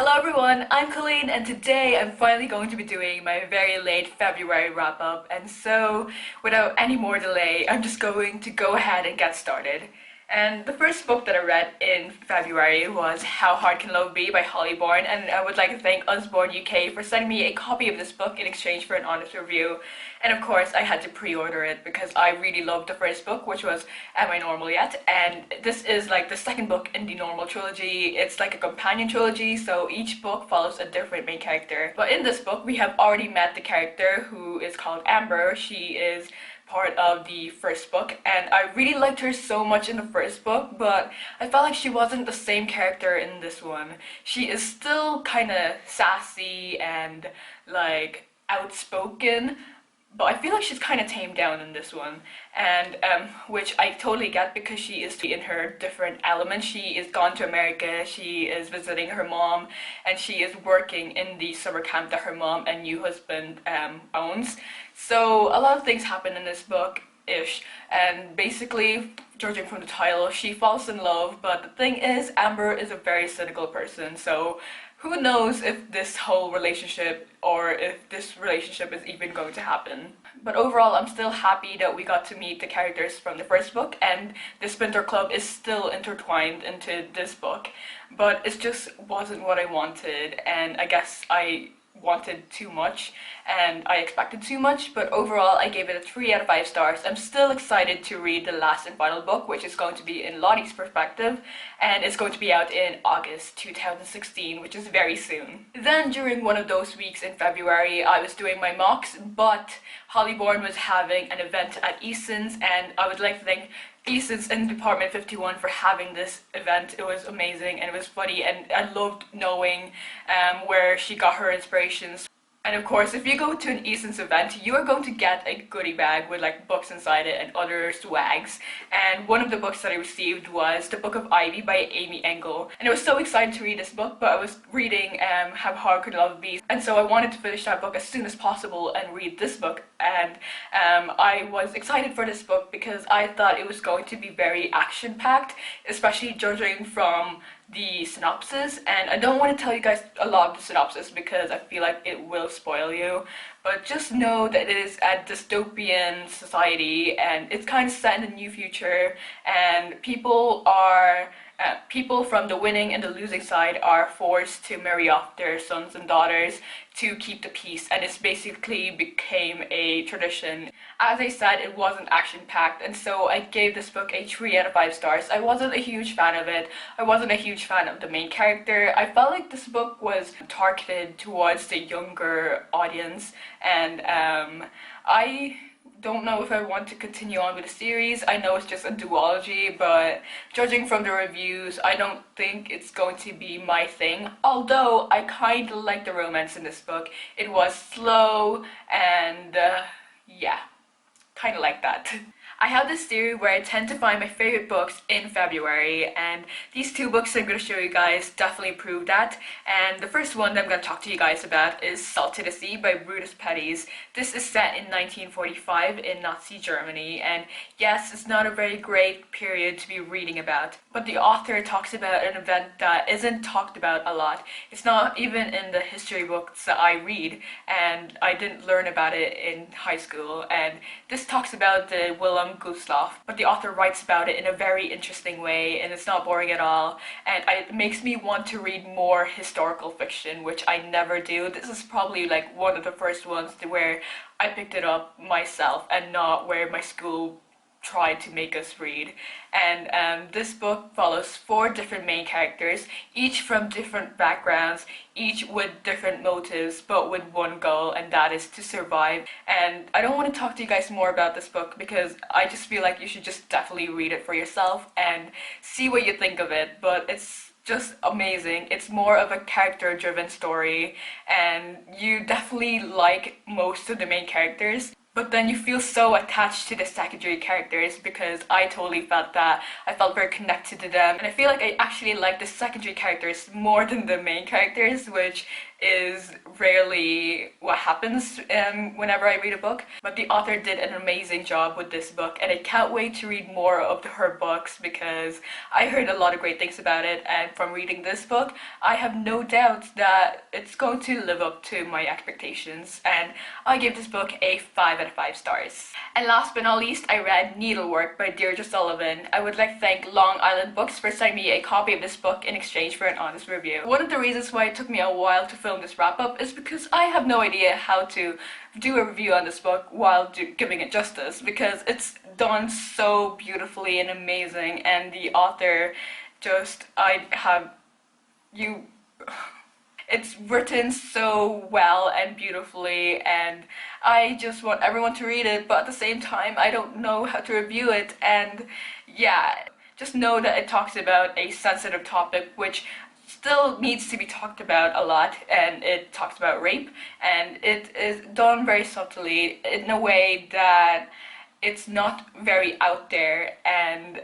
Hello everyone, I'm Colleen and today I'm finally going to be doing my very late February wrap-up, and so without any more delay I'm just going to go ahead and get started. And the first book that I read in February was How Hard Can Love Be by Holly Bourne, and I would like to thank Usborne UK for sending me a copy of this book in exchange for an honest review. And of course I had to pre-order it because I really loved the first book, which was Am I Normal Yet? And this is like the second book in the Normal trilogy. It's like a companion trilogy, so each book follows a different main character. But in this book we have already met the character who is called Amber. She is part of the first book, and I really liked her so much in the first book, but I felt like she wasn't the same character in this one. She is still kind of sassy and like outspoken, but I feel like she's kind of tamed down in this one, and which I totally get because she is in her different element. She is gone to America, she is visiting her mom, and she is working in the summer camp that her mom and new husband owns. So a lot of things happen in this book-ish, and basically, judging from the title, she falls in love, but the thing is, Amber is a very cynical person, so who knows if this whole relationship or if this relationship is even going to happen. But overall, I'm still happy that we got to meet the characters from the first book, and the Splinter Club is still intertwined into this book, but it just wasn't what I wanted, and I guess I wanted too much and I expected too much, but overall I gave it a 3 out of 5 stars. I'm still excited to read the last and final book, which is going to be in Lottie's perspective, and it's going to be out in August 2016, which is very soon. Then during one of those weeks in February I was doing my mocks, but Holly Bourne was having an event at Eason's, and I would like to thank Eason's and Department 51 for having this event. It was amazing and it was funny, and I loved knowing where she got her inspirations. And of course, if you go to an Eason's event, you are going to get a goodie bag with like books inside it and other swags. And one of the books that I received was The Book of Ivy by Amy Engel. And I was so excited to read this book, but I was reading How Hard Could Love Be? And so I wanted to finish that book as soon as possible and read this book. And I was excited for this book because I thought it was going to be very action-packed, especially judging from the synopsis. And I don't want to tell you guys a lot of the synopsis because I feel like it will spoil you, but just know that it is a dystopian society and it's kind of set in the new future, and people from the winning and the losing side are forced to marry off their sons and daughters to keep the peace, and it's basically became a tradition. As I said, it wasn't action-packed, and so I gave this book a 3 out of 5 stars. I wasn't a huge fan of it. I wasn't a huge fan of the main character. I felt like this book was targeted towards the younger audience, and I don't know if I want to continue on with the series. I know it's just a duology, but judging from the reviews, I don't think it's going to be my thing. Although I kind of like the romance in this book. It was slow and yeah, kind of like that. I have this theory where I tend to find my favorite books in February, and these 2 books I'm going to show you guys definitely prove that. And the first one that I'm going to talk to you guys about is Salt to the Sea by Brutus Petties. This is set in 1945 in Nazi Germany, and yes, it's not a very great period to be reading about, but the author talks about an event that isn't talked about a lot. It's not even in the history books that I read, and I didn't learn about it in high school, and this talks about the Willem Gustloff, but the author writes about it in a very interesting way, and it's not boring at all, and it makes me want to read more historical fiction, which I never do. This is probably like one of the first ones where I picked it up myself and not where my school tried to make us read. And this book follows 4 different main characters, each from different backgrounds, each with different motives, but with one goal, and that is to survive. And I don't want to talk to you guys more about this book because I just feel like you should just definitely read it for yourself and see what you think of it, but it's just amazing. It's more of a character-driven story, and you definitely like most of the main characters. but then you feel so attached to the secondary characters because I totally felt that. I felt very connected to them, and I feel like I actually like the secondary characters more than the main characters, which is rarely what happens whenever I read a book. But the author did an amazing job with this book, and I can't wait to read more of her books because I heard a lot of great things about it, and from reading this book I have no doubt that it's going to live up to my expectations, and I give this book a 5 out of 5 stars. And last but not least, I read Needlework by Sullivan. I would like to thank Long Island Books for sending me a copy of this book in exchange for an honest review. One of the reasons why it took me a while to film this wrap up is because I have no idea how to do a review on this book while giving it justice, because it's done so beautifully and amazing, and the author just, it's written so well and beautifully, and I just want everyone to read it, but at the same time I don't know how to review it. And yeah, just know that it talks about a sensitive topic which still needs to be talked about a lot, and it talks about rape, and it is done very subtly in a way that it's not very out there, and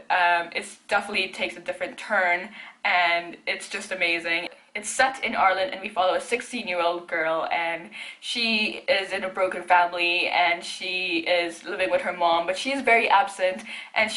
it definitely takes a different turn, and it's just amazing. It's set in Ireland, and we follow a 16-year-old girl, and she is in a broken family, and she is living with her mom, but she is very absent, and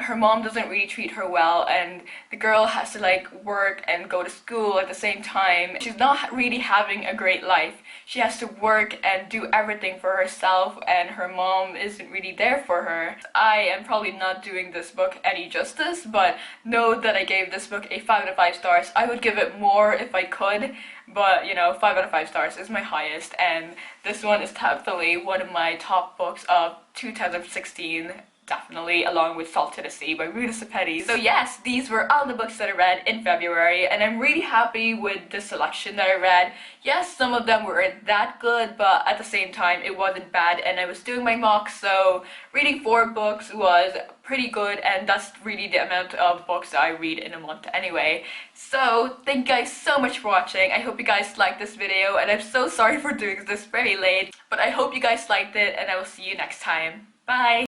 her mom doesn't really treat her well, and the girl has to like work and go to school at the same time. She's not really having a great life. She has to work and do everything for herself, and her mom isn't really there for her. I am probably not doing this book any justice, but know that I gave this book a 5 out of 5 stars. I would give it more if I could, but you know, 5 out of 5 stars is my highest, and this one is definitely one of my top books of 2016. Definitely, along with Salt to the Sea by Rita Sepetys. So yes, these were all the books that I read in February, and I'm really happy with the selection that I read. Yes, some of them weren't that good, but at the same time it wasn't bad, and I was doing my mock, so reading 4 books was pretty good, and that's really the amount of books that I read in a month anyway. So thank you guys so much for watching. I hope you guys liked this video, and I'm so sorry for doing this very late, but I hope you guys liked it, and I will see you next time. Bye!